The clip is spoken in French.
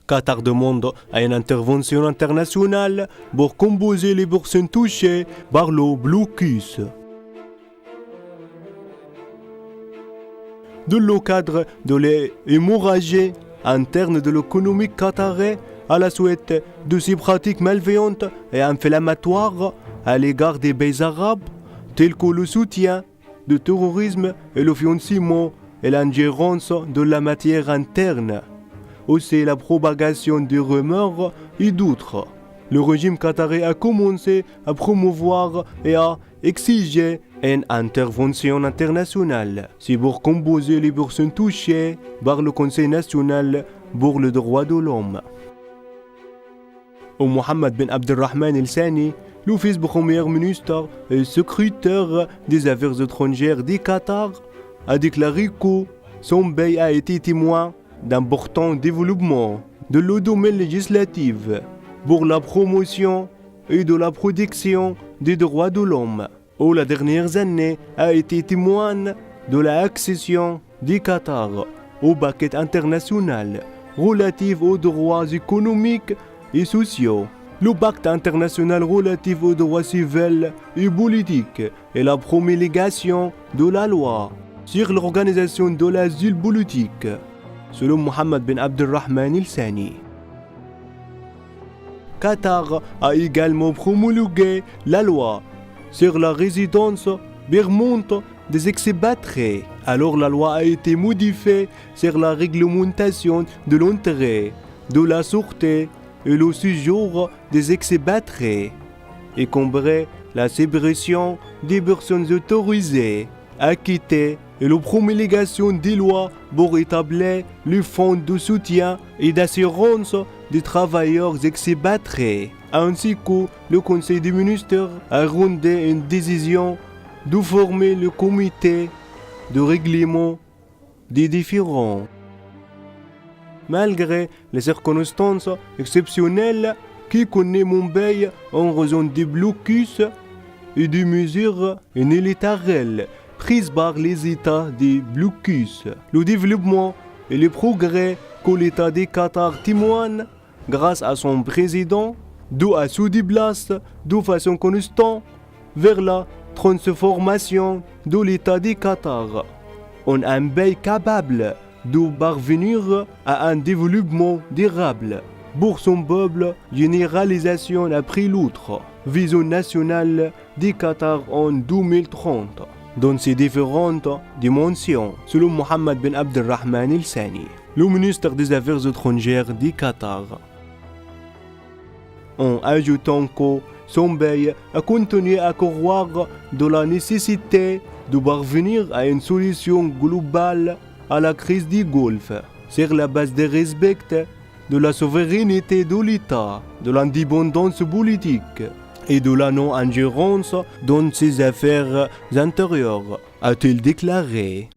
Qatar demande à une intervention internationale pour composer les personnes touchées par le blocus. Dans le cadre de l'hémorragie interne de l'économie qatarienne, à la suite de ces pratiques malveillantes et inflammatoires à l'égard des pays arabes, tels que le soutien du terrorisme et le financement et l'ingérence de la matière interne, aussi la propagation des rumeurs et d'autres. Le régime qatari a commencé à promouvoir et à exiger une intervention internationale. C'est pour composer les personnes touchées par le Conseil national pour le droit de l'homme. Mohammed bin Abdelrahman el-Thani, le fils du premier ministre et secrétaire des affaires étrangères du Qatar, a déclaré que son pays a été témoin d'importants développements de le domaine législatif pour la promotion et de la protection des droits de l'homme. Les dernières années a été témoin de l'accession du Qatar au paquet international relatif aux droits économiques et sociaux. Le pacte international relatif aux droits civils et politiques et la promulgation de la loi sur l'organisation de l'asile politique, selon Mohammed bin Abdelrahman el-Thani. Qatar a également promulgué la loi sur la résidence permanente des expatriés. Alors la loi a été modifiée sur la réglementation de l'entrée, de la sortie et le séjour des expatriés, y compris la séparation des personnes autorisées à quitter et la promulgation des lois pour établir le fonds de soutien et d'assurance des travailleurs expatriés, ainsi que le Conseil des ministres a rendu une décision de former le comité de règlement des différends. Malgré les circonstances exceptionnelles qui connaît Mumbai en raison des blocus et des mesures unilatérales prises par les États des blocus, le développement et les progrès que l'État du Qatar témoigne grâce à son président, doit se déplacer de façon constante vers la transformation de l'État du Qatar en un pays capable de parvenir à un développement durable pour son peuple, généralisation après l'autre, vision nationale du Qatar en 2030, dans ses différentes dimensions, selon Mohammed bin Abdelrahman el-Thani, le ministre des Affaires étrangères du Qatar, en ajoutant que son pays a continué à croire de la nécessité de parvenir à une solution globale à la crise du Golfe, sur la base du respect de la souveraineté de l'État, de l'indépendance politique et de la non-ingérence dans ses affaires intérieures, a-t-il déclaré.